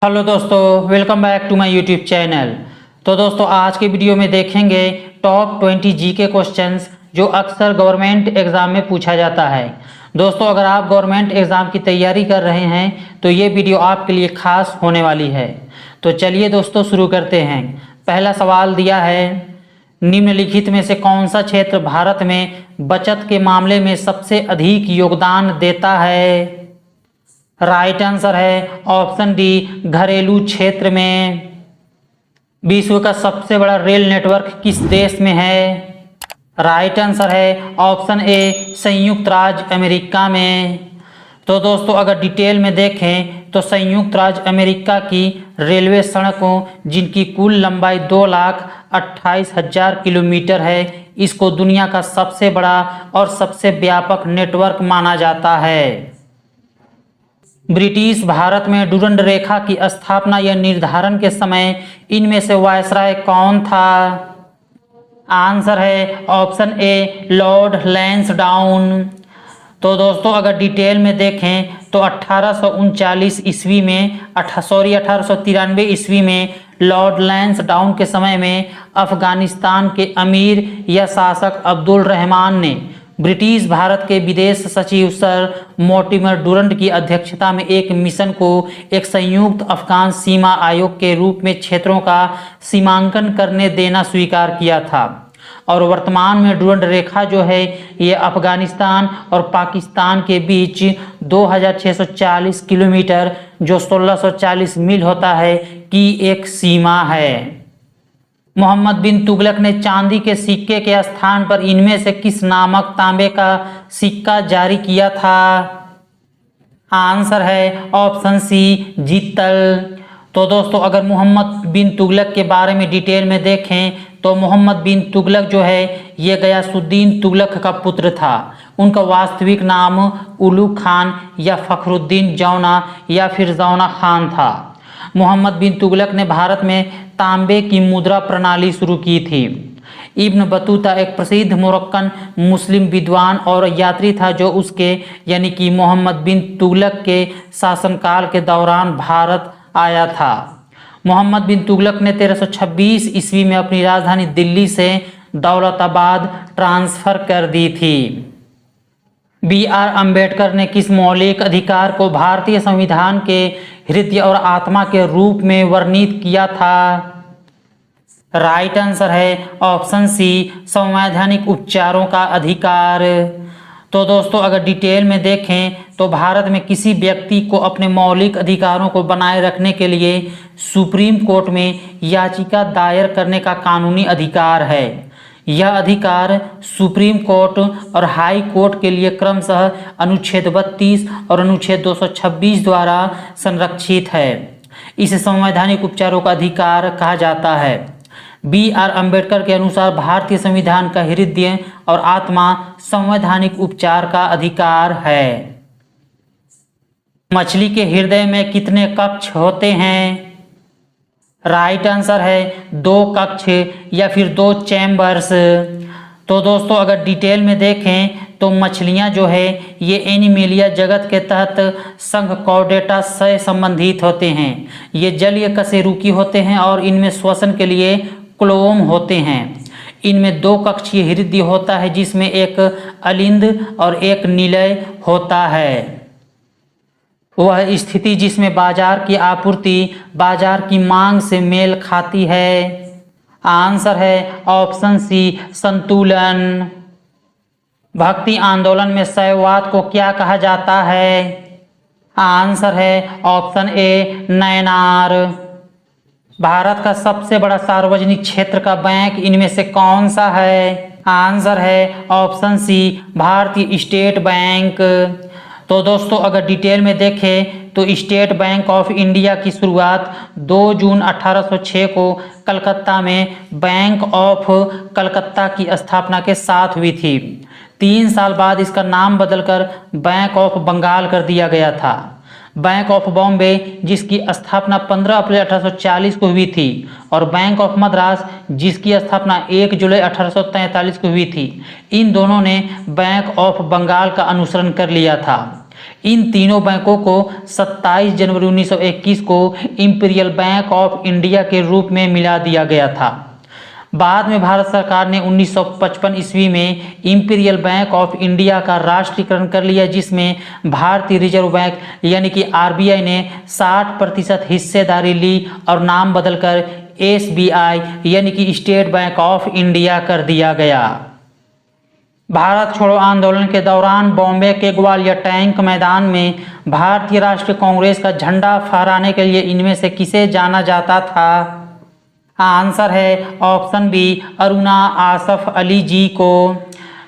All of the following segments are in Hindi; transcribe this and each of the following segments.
हेलो दोस्तों, welcome back to my YouTube channel. तो दोस्तों आज के वीडियो में देखेंगे टॉप 20 जीके क्वेश्चंस जो अक्सर गवर्नमेंट एग्ज़ाम में पूछा जाता है। दोस्तों अगर आप गवर्नमेंट एग्ज़ाम की तैयारी कर रहे हैं तो ये वीडियो आपके लिए खास होने वाली है। तो चलिए दोस्तों शुरू करते हैं। पहला सवाल दिया है, निम्नलिखित में से कौन सा क्षेत्र भारत में बचत के मामले में सबसे अधिक योगदान देता है? राइट आंसर है ऑप्शन डी, घरेलू क्षेत्र में। विश्व का सबसे बड़ा रेल नेटवर्क किस देश में है? राइट आंसर है ऑप्शन ए, संयुक्त राज्य अमेरिका में। तो दोस्तों अगर डिटेल में देखें तो संयुक्त राज्य अमेरिका की रेलवे सड़कों जिनकी कुल लंबाई 2,28,000 किलोमीटर है, इसको दुनिया का सबसे बड़ा और सबसे व्यापक नेटवर्क माना जाता है। ब्रिटिश भारत में डुरंड रेखा की स्थापना या निर्धारण के समय इनमें से वायसराय कौन था? आंसर है ऑप्शन ए, लॉर्ड लैंसडाउन। तो दोस्तों अगर डिटेल में देखें तो 1839 ईस्वी में 1893 ईस्वी में लॉर्ड लैंसडाउन के समय में अफगानिस्तान के अमीर या शासक अब्दुल रहमान ने ब्रिटिश भारत के विदेश सचिव सर मोर्टिमर डुरंड की अध्यक्षता में एक मिशन को एक संयुक्त अफगान सीमा आयोग के रूप में क्षेत्रों का सीमांकन करने देना स्वीकार किया था। और वर्तमान में डुरंड रेखा जो है ये अफगानिस्तान और पाकिस्तान के बीच 2640 किलोमीटर जो 1640 मील होता है की एक सीमा है। मोहम्मद बिन तुगलक ने चांदी के सिक्के के स्थान पर इनमें से किस नामक तांबे का सिक्का जारी किया था? आंसर है ऑप्शन सी, जित्तल। तो दोस्तों अगर मोहम्मद बिन तुगलक के बारे में डिटेल में देखें तो मोहम्मद बिन तुगलक जो है ये गयासुद्दीन तुगलक का पुत्र था। उनका वास्तविक नाम उलू खान या फखरुद्दीन जौना या फिर जौना खान था। मोहम्मद बिन तुगलक ने भारत में तांबे की मुद्रा प्रणाली शुरू की थी। इब्न बतूता एक प्रसिद्ध मोरक्कन मुस्लिम विद्वान और यात्री था जो उसके यानी कि मोहम्मद बिन तुगलक के शासनकाल के दौरान भारत आया था। मोहम्मद बिन तुगलक ने 1326 ईस्वी में अपनी राजधानी दिल्ली से दौलताबाद ट्रांसफर कर दी थी। B.R. अम्बेडकर ने किस मौलिक अधिकार को भारतीय संविधान के हृदय और आत्मा के रूप में वर्णित किया था? राइट आंसर है ऑप्शन सी, संवैधानिक उपचारों का अधिकार। तो दोस्तों अगर डिटेल में देखें तो भारत में किसी व्यक्ति को अपने मौलिक अधिकारों को बनाए रखने के लिए सुप्रीम कोर्ट में याचिका दायर करने का कानूनी अधिकार है। यह अधिकार सुप्रीम कोर्ट और हाई कोर्ट के लिए क्रमशः अनुच्छेद 32 और अनुच्छेद 226 द्वारा संरक्षित है। इसे संवैधानिक उपचारों का अधिकार कहा जाता है। B.R. अम्बेडकर के अनुसार भारतीय संविधान का हृदय और आत्मा संवैधानिक उपचार का अधिकार है। मछली के हृदय में कितने कक्ष होते हैं? राइट आंसर है 2 कक्ष या फिर 2 चैम्बर्स। तो दोस्तों अगर डिटेल में देखें तो मछलियां जो है ये एनिमेलिया जगत के तहत संघ कॉर्डेटा से संबंधित होते हैं। ये जलीय कशेरुकी होते हैं और इनमें श्वसन के लिए क्लोम होते हैं। इनमें 2 कक्षीय हृदय होता है जिसमें एक अलिंद और एक निलय होता है। वह स्थिति जिसमें बाजार की आपूर्ति बाजार की मांग से मेल खाती है। आंसर है ऑप्शन सी, संतुलन। भक्ति आंदोलन में शैववाद को क्या कहा जाता है? आंसर है ऑप्शन ए, नैनार। भारत का सबसे बड़ा सार्वजनिक क्षेत्र का बैंक इनमें से कौन सा है? आंसर है ऑप्शन सी, भारतीय स्टेट बैंक। तो दोस्तों अगर डिटेल में देखें तो स्टेट बैंक ऑफ इंडिया की शुरुआत 2 जून 1806 को कलकत्ता में बैंक ऑफ कलकत्ता की स्थापना के साथ हुई थी। 3 साल बाद इसका नाम बदलकर बैंक ऑफ बंगाल कर दिया गया था। बैंक ऑफ बॉम्बे जिसकी स्थापना 15 अप्रैल 1840 को हुई थी और बैंक ऑफ मद्रास जिसकी स्थापना 1 जुलाई 1843 को हुई थी, इन दोनों ने बैंक ऑफ बंगाल का अनुसरण कर लिया था। इन तीनों बैंकों को 27 जनवरी 1921 को इंपीरियल बैंक ऑफ इंडिया के रूप में मिला दिया गया था। बाद में भारत सरकार ने 1955 ईस्वी में इंपीरियल बैंक ऑफ इंडिया का राष्ट्रीयकरण कर लिया, जिसमें भारतीय रिजर्व बैंक यानी कि आरबीआई ने 60% हिस्सेदारी ली और नाम बदलकर एसबीआई यानी कि स्टेट बैंक ऑफ इंडिया कर दिया गया। भारत छोड़ो आंदोलन के दौरान बॉम्बे के ग्वालियर टैंक मैदान में भारतीय राष्ट्रीय कांग्रेस का झंडा फहराने के लिए इनमें से किसे जाना जाता था? आंसर है ऑप्शन बी, अरुणा आसफ अली जी को।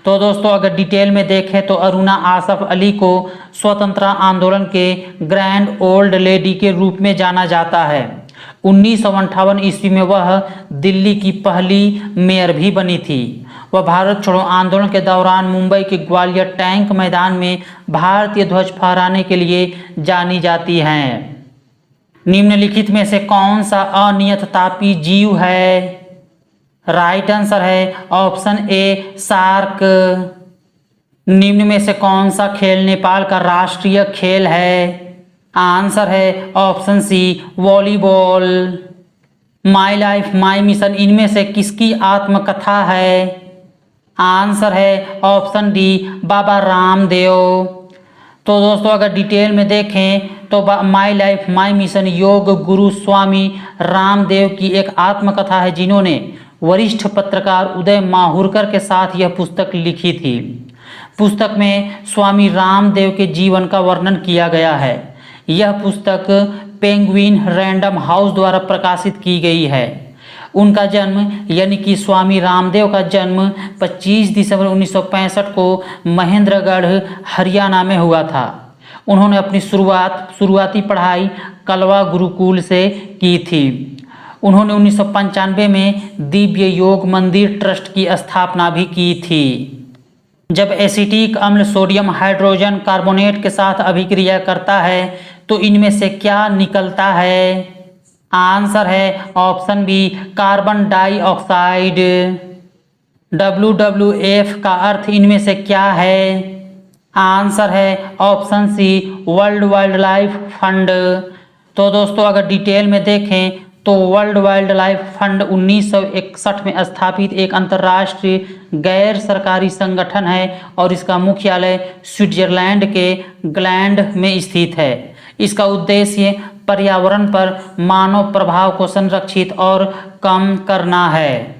तो दोस्तों अगर डिटेल में देखें तो अरुणा आसफ अली को स्वतंत्रता आंदोलन के ग्रैंड ओल्ड लेडी के रूप में जाना जाता है। 1958 ईस्वी में वह दिल्ली की पहली मेयर भी बनी थी। वह भारत छोड़ो आंदोलन के दौरान मुंबई के ग्वालियर टैंक मैदान में भारतीय ध्वज फहराने के लिए जानी जाती हैं। निम्नलिखित में से कौन सा अनियत तापी जीव है? राइट आंसर है ऑप्शन ए, शार्क। निम्न में से कौन सा खेल नेपाल का राष्ट्रीय खेल है? आंसर है option C, volleyball. My life my mission इनमें से किसकी आत्मकथा है? आंसर है ऑप्शन डी, बाबा रामदेव। तो दोस्तों अगर डिटेल में देखें तो माई life my mission yoga guru Swami Ramdev की एक आत्मकथा है, जिन्होंने वरिष्ठ पत्रकार उदय माहुरकर के साथ यह पुस्तक लिखी थी। पुस्तक में स्वामी रामदेव के जीवन का वर्णन किया गया है। यह पुस्तक पेंगुइन रैंडम हाउस द्वारा प्रकाशित की गई है। उनका जन्म यानी कि स्वामी रामदेव का जन्म 25 दिसंबर 1965 को महेंद्रगढ़ हरियाणा में हुआ था। उन्होंने अपनी शुरुआती पढ़ाई कलवा गुरुकुल से की थी। उन्होंने 1995 में दिव्य योग मंदिर ट्रस्ट की स्थापना भी की थी। जब एसिटिक अम्ल सोडियम हाइड्रोजन कार्बोनेट के साथ अभिक्रिया करता है तो इनमें से क्या निकलता है? आंसर है option B, carbon dioxide. WWF का अर्थ इनमें से क्या है? आंसर है option C, world wildlife fund. तो दोस्तों अगर डिटेल में देखें तो वर्ल्ड वाइल्ड लाइफ फंड 1961 में स्थापित एक अंतर्राष्ट्रीय गैर सरकारी संगठन है और इसका मुख्यालय स्विट्जरलैंड के ग्लैंड में स्थित है। इसका उद्देश्य पर्यावरण पर मानव प्रभाव को संरक्षित और कम करना है।